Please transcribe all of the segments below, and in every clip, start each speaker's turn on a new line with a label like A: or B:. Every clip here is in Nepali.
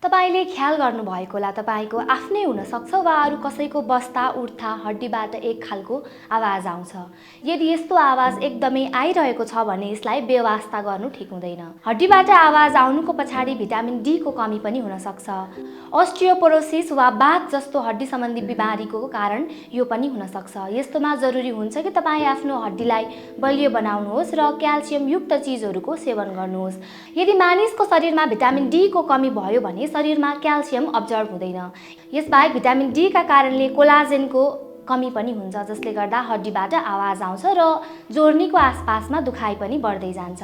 A: तपाईले ख्याल गर्नुभएको होला तपाईको आफ्नै हुन सक्छ वा अरु कसैको बस्दा उठ्दा हड्डीबाट एक खालको आवाज आउँछ। यदि यस्तो आवाज एकदमै आइरहेको छ भने यसलाई बेवास्ता गर्नु ठीक हुँदैन। हड्डीबाट आवाज आउनुको पछाडी भिटामिन डी को कमी पनि हुन सक्छ। अस्टियोपोरोसिस वा बाथ जस्तो हड्डी सम्बन्धी बिमारीको कारण यो पनि हुन सक्छ। यस्तोमा जरुरी हुन्छ कि तपाई आफ्नो हड्डीलाई बलियो बनाउनुहोस् र क्याल्सियम युक्त चीजहरुको सेवन गर्नुहोस्। यदि मानिसको शरीरमा भिटामिन डी को कमी भयो भने शरीरमा क्याल्सियम अब्जर्ब हुँदैन। यसबाहेक भिटामिन डी का कारणले कोलाजेनको कमी पनि हुन्छ, जसले गर्दा हड्डीबाट आवाज आउँछ र जोर्नीको आसपासमा दुखाइ पनि बढ्दै जान्छ।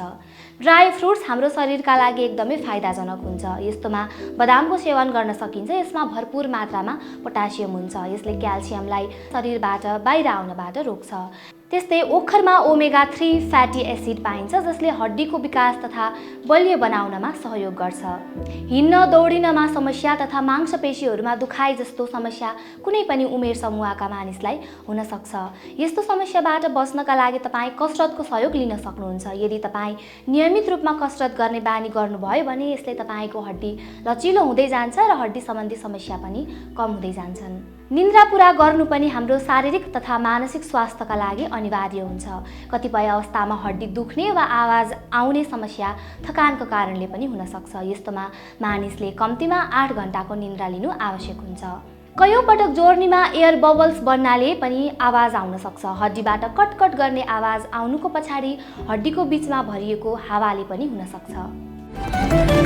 A: ड्राई फ्रुट्स हाम्रो शरीरका लागि एकदमै फाइदाजनक हुन्छ। यस्तोमा बदामको सेवन गर्न सकिन्छ। यसमा भरपूर मात्रामा पोटासियम हुन्छ। यसले क्याल्सियमलाई शरीरबाट बाहिर आउनबाट रोक्छ। त्यस्तै ओखरमा ओमेगा 3 फ्याटी एसिड पाइन्छ, जसले हड्डीको विकास तथा बलियो बनाउनमा सहयोग गर्छ। हिँड्न दौडिनमा समस्या तथा मांसपेशीहरूमा दुखाइ जस्तो समस्या कुनै पनि उमेर समूहका मानिसलाई हुन सक्छ। यस्तो समस्याबाट बच्नका लागि तपाई कसरतको सहयोग लिन सक्नुहुन्छ। यदि तपाई नियमित रूपमा कसरत गर्ने बानी गर्नुभयो भने यसले तपाईको हड्डी लचिलो हुँदै जान्छ र हड्डी सम्बन्धी समस्या पनि कम हुँदै जान्छन्। निन्द्रा पूरा गर्नु पनि हाम्रो शारीरिक तथा मानसिक स्वास्थ्यका लागि अनिवार्य हुन्छ। कतिपय अवस्थामा हड्डी दुख्ने वा आवाज आउने समस्या थकानको कारणले पनि हुन सक्छ। यस्तोमा मानिसले कम्तीमा 8 घण्टाको निन्द्रा लिनु आवश्यक हुन्छ। कयौं पटक जोर्नीमा एयर बबल्स बन्नाले पनि आवाज आउन सक्छ। हड्डीबाट कटकट गर्ने आवाज आउनुको पछाडी हड्डीको बीचमा भरिएको हावाले पनि हुन सक्छ।